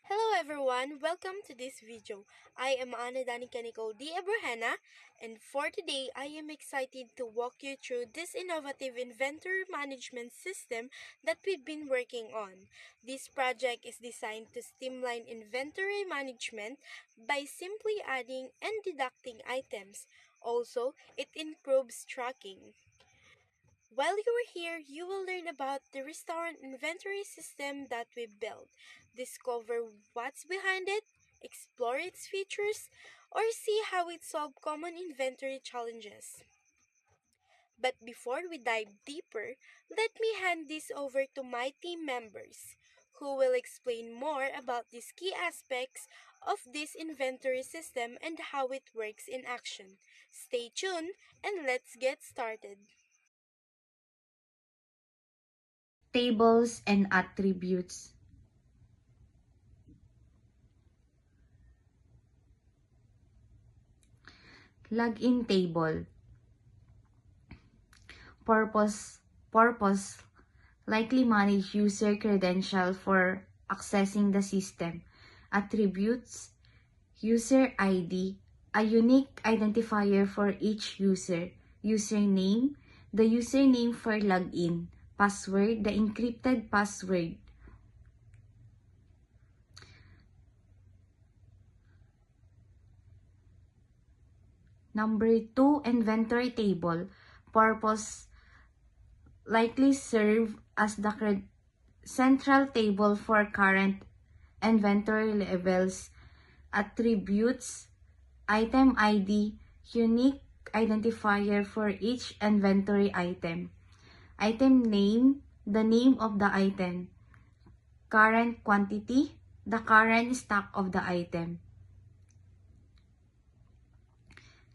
Hello everyone, welcome to this video. I am Ana Danica Nicole D. Abrahana, and for today I am excited to walk you through this innovative inventory management system that we've been working on. This project is designed to streamline inventory management by simply adding and deducting items. Also, it improves tracking. While you are here, you will learn about the restaurant inventory system that we built, discover what's behind it, explore its features, or see how it solves common inventory challenges. But before we dive deeper, let me hand this over to my team members, who will explain more about these key aspects of this inventory system and how it works in action. Stay tuned and let's get started. Tables and attributes. Login table. Purpose likely manage user credential for accessing the system. Attributes, user ID, a unique identifier for each user. Username, the username for login. Password, the encrypted password. Number 2, inventory table. Purpose likely serve as the central table for current inventory levels, attributes, item ID, unique identifier for each inventory item. Item name, the name of the item. Current quantity, the current stock of the item.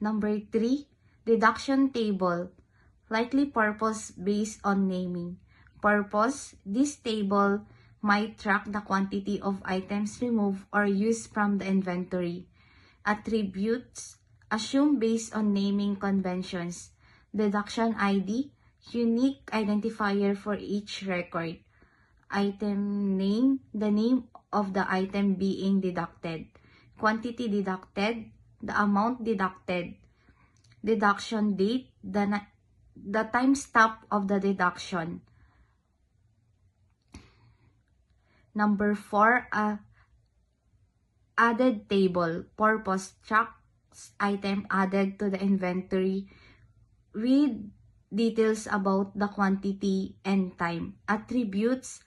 Number 3, deduction table. Likely purpose based on naming. Purpose, this table might track the quantity of items removed or used from the inventory. Attributes, assume based on naming conventions. Deduction ID, unique identifier for each record. Item name, the name of the item being deducted. Quantity deducted, the amount deducted. Deduction date, the time stop of the deduction. Number 4, added table. Purpose, tracks item added to the inventory with details about the quantity and time. Attributes,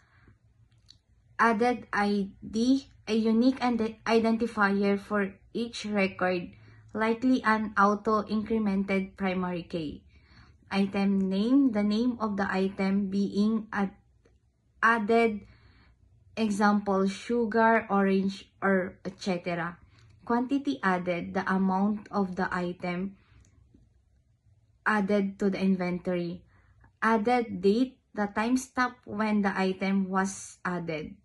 added ID, a unique identifier for each record, likely an auto-incremented primary key. Item name, the name of the item being added, example, sugar, orange, or etc. Quantity added, the amount of the item added to the inventory. Added date, the time stamp when the item was added.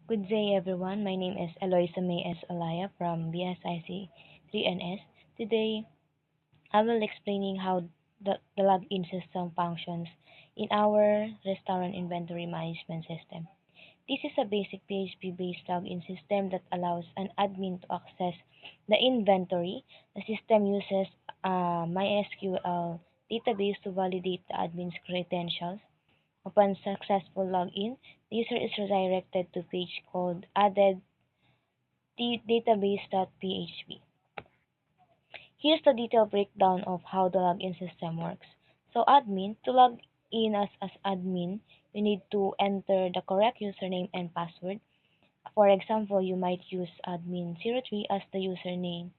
Good day, everyone. My name is Eloisa May S. Alaya from BSIC 3NS. Today, I will explaining how the login system functions in our restaurant inventory management system. This is a basic PHP-based login system that allows an admin to access the inventory. The system uses a MySQL database to validate the admin's credentials. Upon successful login, the user is redirected to page called added database.php. Here's the detailed breakdown of how the login system works. So admin, to log in as admin, you need to enter the correct username and password. For example, you might use admin03 as the username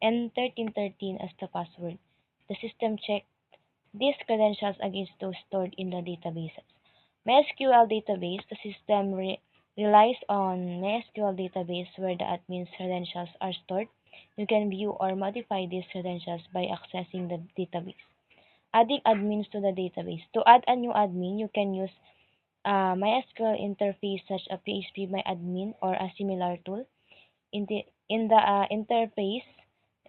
and 1313 as the password. The system checks these credentials against those stored in the databases. MySQL database, the system relies on MySQL database where the admin's credentials are stored. You can view or modify these credentials by accessing the database. Adding admins to the database. To add a new admin, you can use MySQL interface such as phpMyAdmin or a similar tool. In the interface,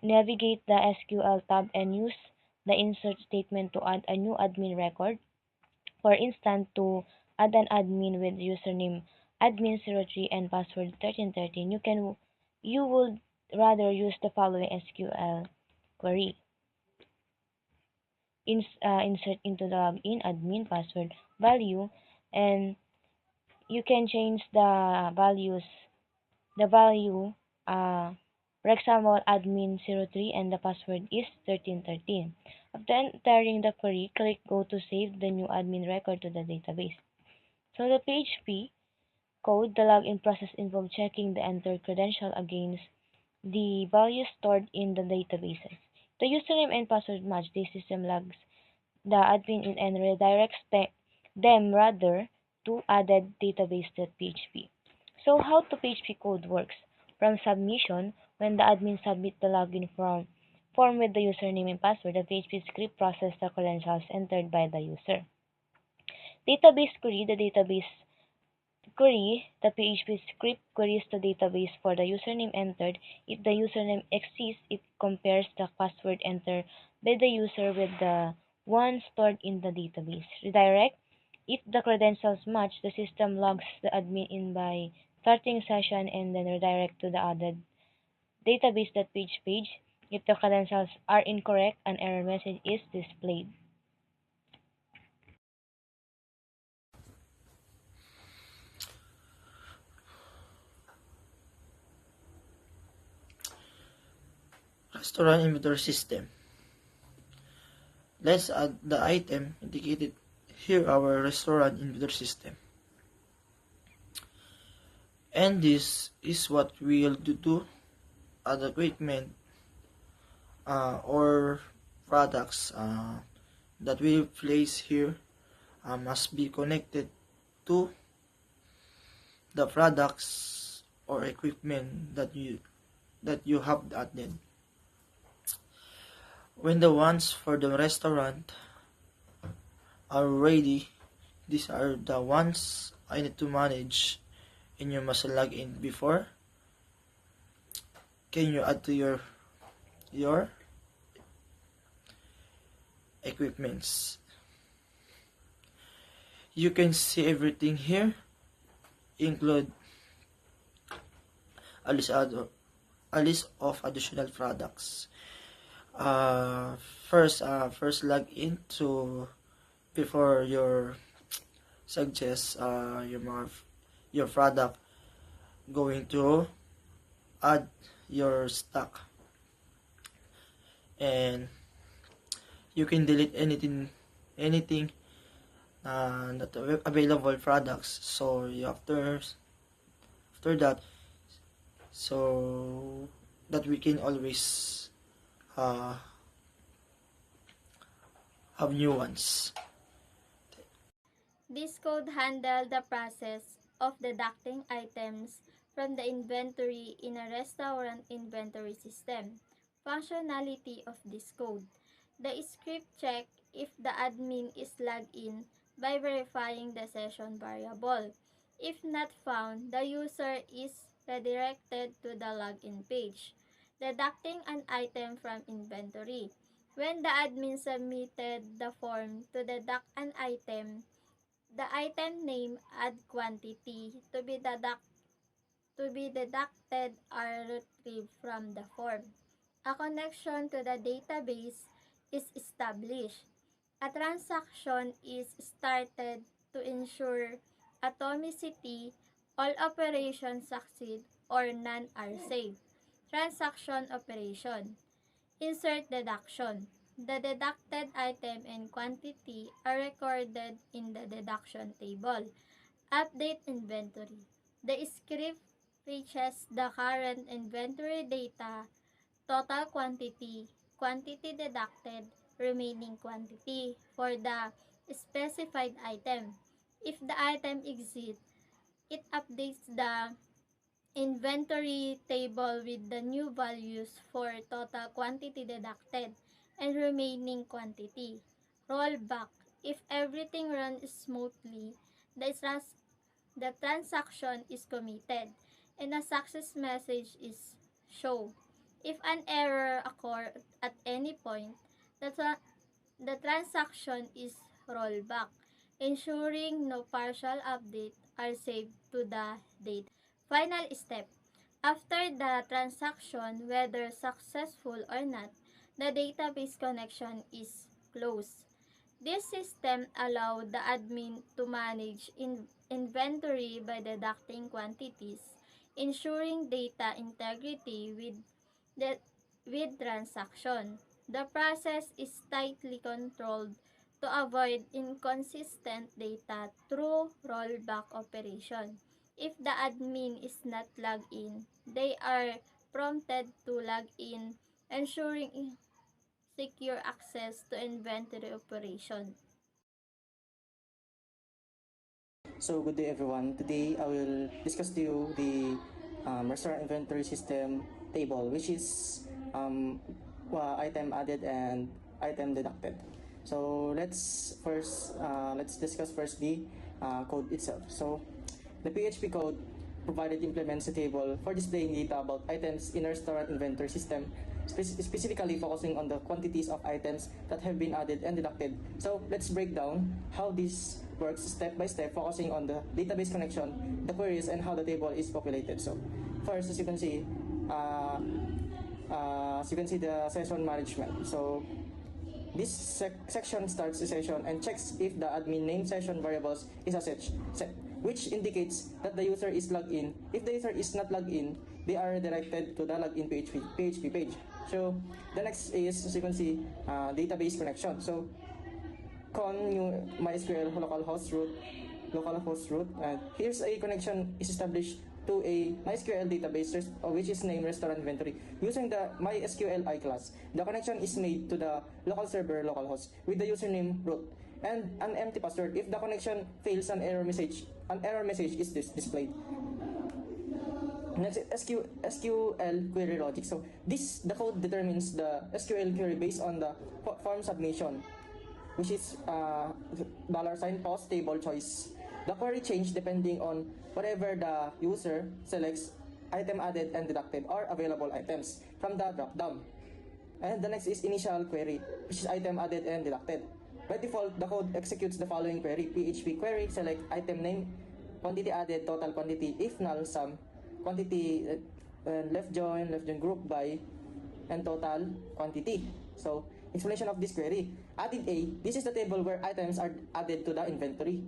navigate the SQL tab and use the insert statement to add a new admin record. For instance, to add an admin with username admin03 and password 1313, you would rather use the following SQL query. Insert into the login admin password value, and you can change the value, uh, for example, admin03 and the password is 1313. After entering the query, click go to save the new admin record to the database. So the PHP code, the login process involves checking the entered credential against the values stored in the databases. The username and password match, the system logs the admin in and redirects them rather to added database.php. So how the PHP code works? From submission, when the admin submit the login form with the username and password, the PHP script processes the credentials entered by the user. Database query, the PHP script queries the database for the username entered. If the username exists, it compares the password entered by the user with the one stored in the database. Redirect. If the credentials match, the system logs the admin in by starting session and then redirect to the added database.php page. If the credentials are incorrect, an error message is displayed. Restaurant inventory system. Let's add the item indicated here our restaurant inventory system. And this is what we'll do. Add equipment or products that we place here must be connected to the products or equipment that you have added. When the ones for the restaurant are ready, these are the ones I need to manage, and you must log in before. Can you add to your equipments? You can see everything here, include a list of additional products. First log in to before your suggest your product going to add your stock, and you can delete anything not available products. So after that, so that we can always have new ones. This code handles the process of deducting items from the inventory in a restaurant inventory system. Functionality of this code. The script check if the admin is logged in by verifying the session variable. If not found, the user is redirected to the login page. Deducting an item from inventory. When the admin submitted the form to deduct an item, the item name and quantity to be deducted are retrieved from the form. A connection to the database is established. A transaction is started to ensure atomicity, all operations succeed or none are saved. Transaction operation. Insert deduction. The deducted item and quantity are recorded in the deduction table. Update inventory. The script fetches the current inventory data, total quantity, quantity deducted, remaining quantity for the specified item. If the item exists, it updates the inventory table with the new values for total quantity deducted and remaining quantity. Rollback. If everything runs smoothly, the, the transaction is committed and a success message is shown. If an error occurs at any point, the transaction is rollback. ensuring no partial update are saved to the date. Final step. After the transaction, whether successful or not, the database connection is closed. This system allows the admin to manage inventory by deducting quantities, ensuring data integrity the, with transaction. The process is tightly controlled to avoid inconsistent data through rollback operation. If the admin is not logged in, they are prompted to log in, ensuring secure access to inventory operation. So good day everyone. Today I will discuss to you the restaurant inventory system table, which is item added and item deducted. So let's discuss first the code itself. So the PHP code provided implements a table for displaying data about items in a restaurant inventory system, specifically focusing on the quantities of items that have been added and deducted. So let's break down how this works step by step, focusing on the database connection, the queries, and how the table is populated. So first, as you can see the session management. So this section starts the session and checks if the admin name session variables is a set, which indicates that the user is logged in. If the user is not logged in, they are redirected to the login PHP page. So the next is, as you can see, database connection. So con new MySQL localhost root, and here's a connection is established to a MySQL database which is named restaurant inventory using the MySQLi class. The connection is made to the local server localhost with the username root and an empty password. If the connection fails, an error message is displayed. Next, SQL query logic. So the code determines the SQL query based on the form submission, which is $post table choice. The query change depending on whatever the user selects item added and deducted or available items from the drop-down. And the next is initial query, which is item added and deducted. By default, the code executes the following query: PHP query, select item name, quantity added, total quantity, if null, sum, quantity, left join group by, and total quantity. So explanation of this query. Added A, this is the table where items are added to the inventory.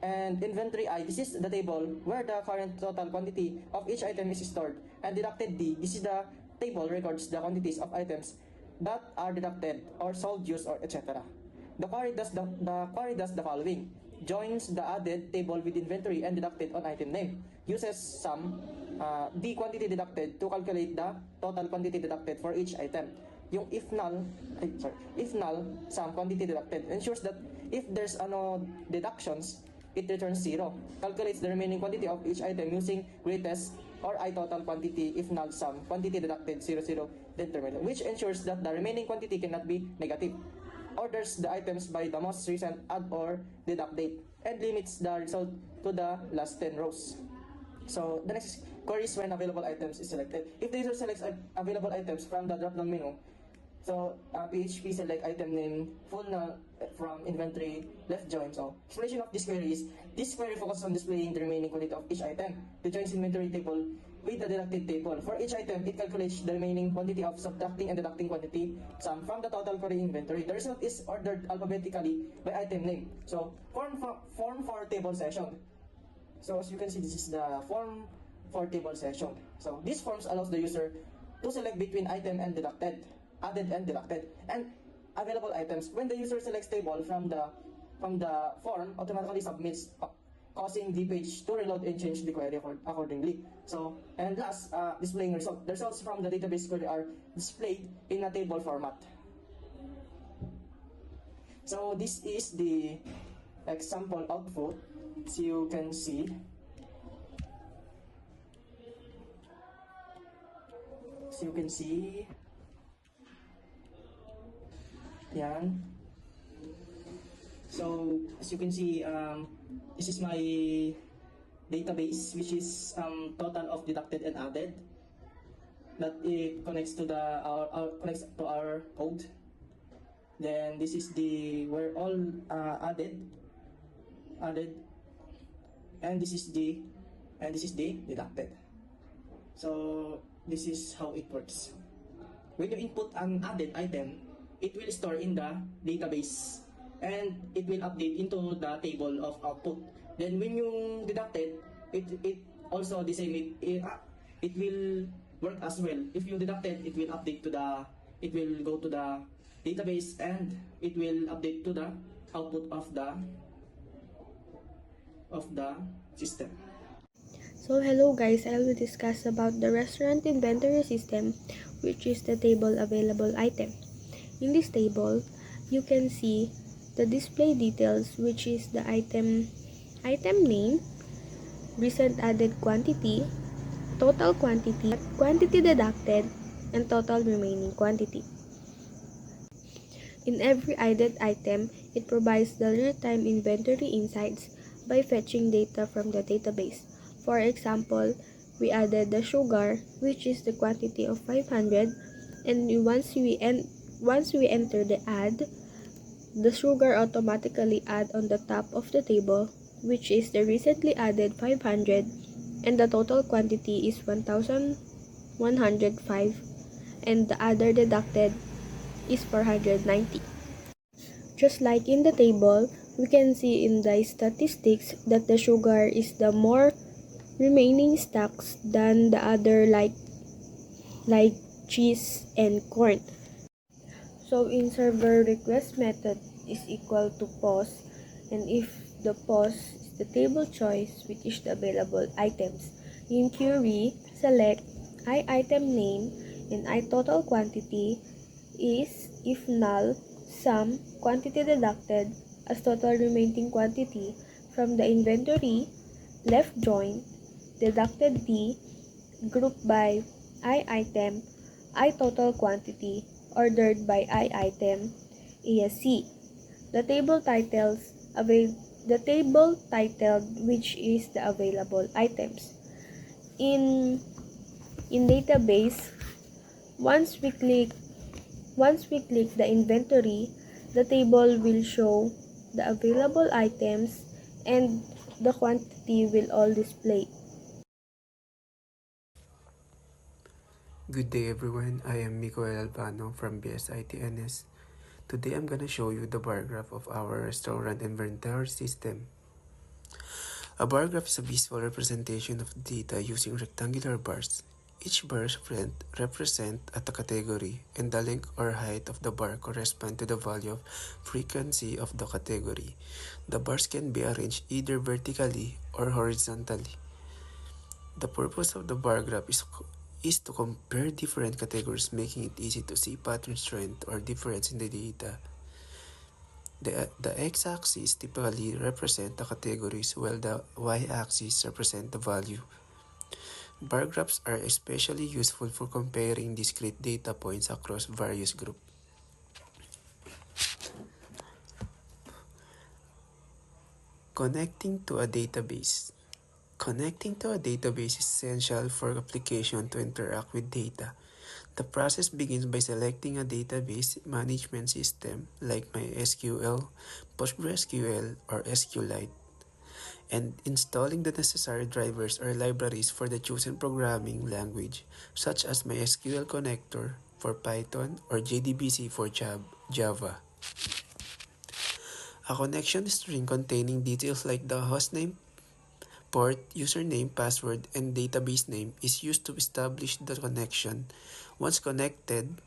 And inventory I, this is the table where the current total quantity of each item is stored. And deducted D, this is the table records the quantities of items that are deducted or sold, used, or etc. The query does the following: joins the added table with inventory and deducted on item name, uses sum the quantity deducted to calculate the total quantity deducted for each item. Yung if null sum quantity deducted ensures that if there's no deductions, it returns 0. Calculates the remaining quantity of each item using greatest or I total quantity if null sum quantity deducted 0 then terminal, which ensures that the remaining quantity cannot be negative. Orders the items by the most recent add or deduct date and limits the result to the last 10 rows. So the next is queries when available items is selected. If the user selects available items from the drop-down menu, so PHP select item name full null from inventory left join. So explanation of this query is, this query focuses on displaying the remaining quantity of each item. The joins inventory table with the deducted table. For each item, it calculates the remaining quantity of subtracting and deducting quantity sum from the total query inventory. The result is ordered alphabetically by item name. So form for table session. So as you can see, this is the form for table session. So this forms allows the user to select between item and deducted, added and deducted, and available items. When the user selects table from the form, automatically submits, causing the page to reload and change the query accordingly. So, and last, displaying result. The results from the database query are displayed in a table format. So this is the example output. So you can see. Yan. So as you can see, this is my database, which is total of deducted and added. That it connects to connects to our code. Then this is the where all added added, and this is the deducted. So this is how it works. When you input an added item, it will store in the database and it will update into the table of output. Then when you deduct it also the same. It will work as well. If you deduct it will update to it will go to the database and it will update to the output of the system. So hello guys, I will discuss about the restaurant inventory system, which is the table available item. In this table, you can see the display details, which is the item name, recent added quantity, total quantity, quantity deducted, and total remaining quantity. In every added item, it provides the real-time inventory insights by fetching data from the database. For example, we added the sugar, which is the quantity of 500, and once we enter the add, the sugar automatically add on the top of the table, which is the recently added 500, and the total quantity is 1105, and the other deducted is 490. Just like in the table, we can see in the statistics that the sugar is the more remaining stocks than the other like cheese and corn. So in server request method is equal to pos, and if the pos is the table choice which is the available items. In query, select item name and total quantity is if null sum quantity deducted as total remaining quantity from the inventory, left join, deducted D, group by item, total quantity, ordered by item, ESC. The table titled which is the available items. In database, once we click the inventory, the table will show the available items and the quantity will all display. Good day everyone, I am Mikoel Albano from BSITNS. Today I'm gonna show you the bar graph of our restaurant inventory system. A bar graph is a visual representation of data using rectangular bars. Each bar represents a category, and the length or height of the bar corresponds to the value of frequency of the category. The bars can be arranged either vertically or horizontally. The purpose of the bar graph is to compare different categories, making it easy to see pattern, trend, or difference in the data. The x-axis typically represents the categories, while the y-axis represents the value. Bar graphs are especially useful for comparing discrete data points across various groups. Connecting to a database. Connecting to a database is essential for application to interact with data. The process begins by selecting a database management system like MySQL, PostgreSQL, or SQLite, and installing the necessary drivers or libraries for the chosen programming language, such as MySQL Connector for Python or JDBC for Java. A connection string containing details like the hostname, port, username, password, and database name is used to establish the connection. Once connected,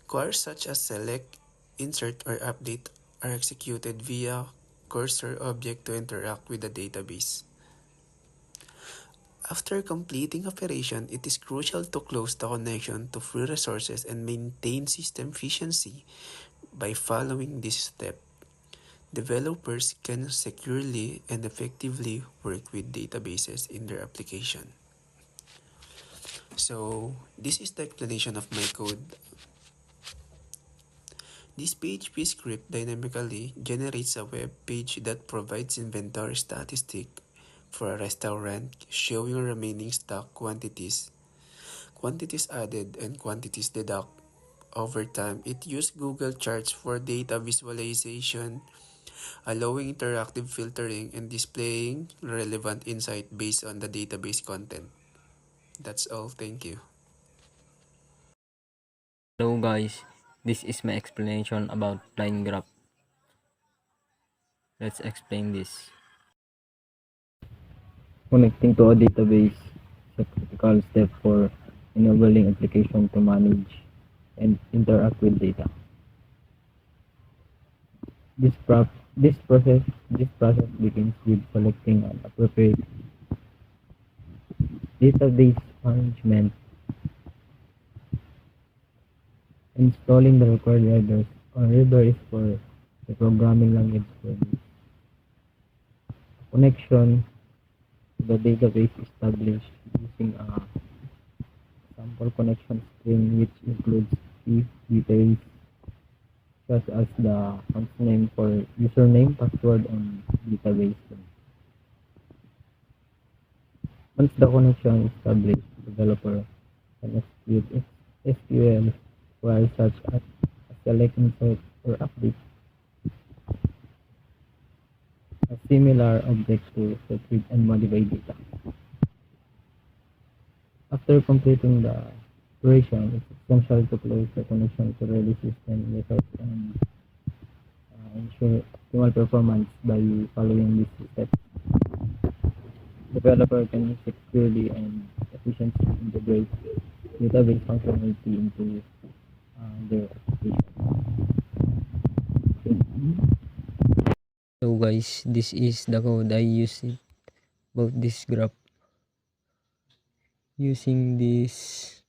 queries such as select, insert, or update are executed via cursor object to interact with the database. After completing operation, it is crucial to close the connection to free resources and maintain system efficiency. By following this step, developers can securely and effectively work with databases in their application. So, this is the explanation of my code. This PHP script dynamically generates a web page that provides inventory statistic for a restaurant, showing remaining stock quantities, quantities added, and quantities deducted. Over time, it used Google Charts for data visualization allowing interactive filtering and displaying relevant insight based on the database content. That's all. Thank you. Hello guys, this is my explanation about line graph. Let's explain this. Connecting to a database is a critical step for enabling application to manage and interact with data. This process begins with selecting an appropriate database management, installing the required readers or readers for the programming language for this. Connection to the database established using a sample connection string which includes key details such as the host name for username, password, and database name. Once the connection is established, the developer can execute SQL queries such as select, insert, or update a similar object to retrieve and modify data. After completing the operation, it's essential to close the connection to the system methods and ensure optimal performance by following these steps. Developer can securely and efficiently integrate database functionality into their application. So guys, this is the code I use it about this graph. Using this